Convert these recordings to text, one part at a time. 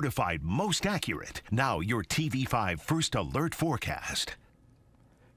certified most accurate. Now your TV5 First Alert forecast.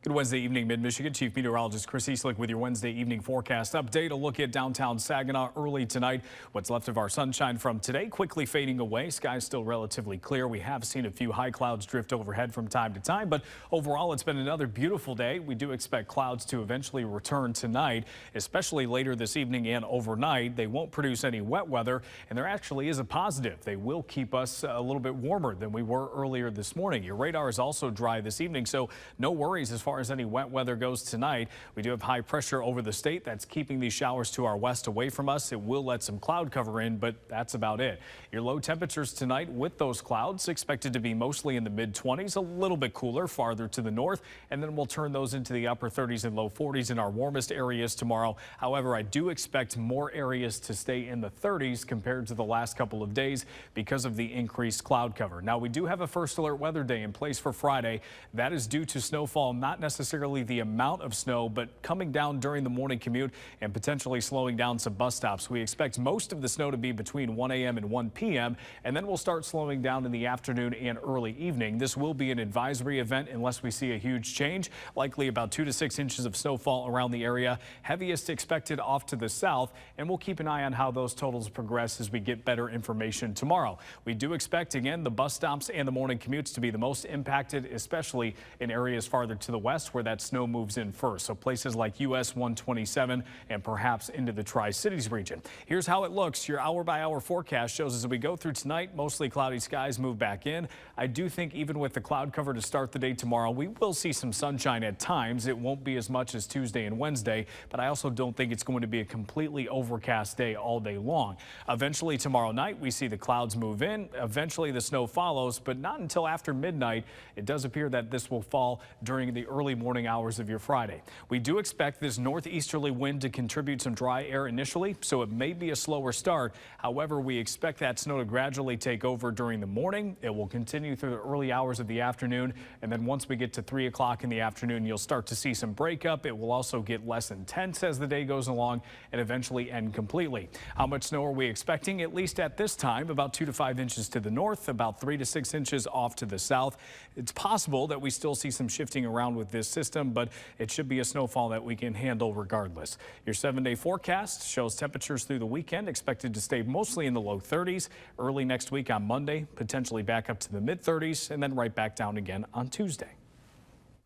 Good Wednesday evening, Mid-Michigan. Chief Meteorologist Chris Easlick with your Wednesday evening forecast update. A look at downtown Saginaw early tonight. What's left of our sunshine from today quickly fading away. Skies still relatively clear. We have seen a few high clouds drift overhead from time to time, but overall it's been another beautiful day. We do expect clouds to eventually return tonight, especially later this evening and overnight. They won't produce any wet weather, and there actually is a positive. They will keep us a little bit warmer than we were earlier this morning. Your radar is also dry this evening, so no worries as far as any wet weather goes tonight. We do have high pressure over the state that's keeping these showers to our west away from us. It will let some cloud cover in, but that's about it. Your low temperatures tonight with those clouds expected to be mostly in the mid-20s, a little bit cooler farther to the north, and then we'll turn those into the upper 30s and low 40s in our warmest areas tomorrow. However, I do expect more areas to stay in the 30s compared to the last couple of days because of the increased cloud cover. Now, we do have a first alert weather day in place for Friday. That is due to snowfall, not necessarily the amount of snow, but coming down during the morning commute and potentially slowing down some bus stops. We expect most of the snow to be between 1 a.m. and 1 p.m. and then we'll start slowing down in the afternoon and early evening. This will be an advisory event unless we see a huge change, likely about 2 to 6 inches of snowfall around the area. Heaviest expected off to the south, and we'll keep an eye on how those totals progress as we get better information tomorrow. We do expect, again, the bus stops and the morning commutes to be the most impacted, especially in areas farther to the west where that snow moves in first. So places like US 127 and perhaps into the Tri-Cities region. Here's how it looks. Your hour-by-hour forecast shows as we go through tonight, mostly cloudy skies move back in. I do think even with the cloud cover to start the day tomorrow, we will see some sunshine at times. It won't be as much as Tuesday and Wednesday, but I also don't think it's going to be a completely overcast day all day long. Eventually tomorrow night, we see the clouds move in. Eventually the snow follows, but not until after midnight. It does appear that this will fall during the early morning hours of your Friday. We do expect this northeasterly wind to contribute some dry air initially, so it may be a slower start. However, we expect that snow to gradually take over during the morning. It will continue through the early hours of the afternoon, and then once we get to 3 o'clock in the afternoon, you'll start to see some breakup. It will also get less intense as the day goes along and eventually end completely. How much snow are we expecting? At least at this time, about 2 to 5 inches to the north, about 3 to 6 inches off to the south. It's possible that we still see some shifting around with this system, but it should be a snowfall that we can handle regardless. Your 7-day forecast shows temperatures through the weekend expected to stay mostly in the low 30s. Early next week on Monday, potentially back up to the mid-30s, and then right back down again on Tuesday.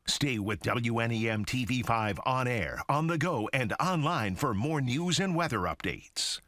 Stay with WNEM TV5 on air, on the go, and online for more news and weather updates.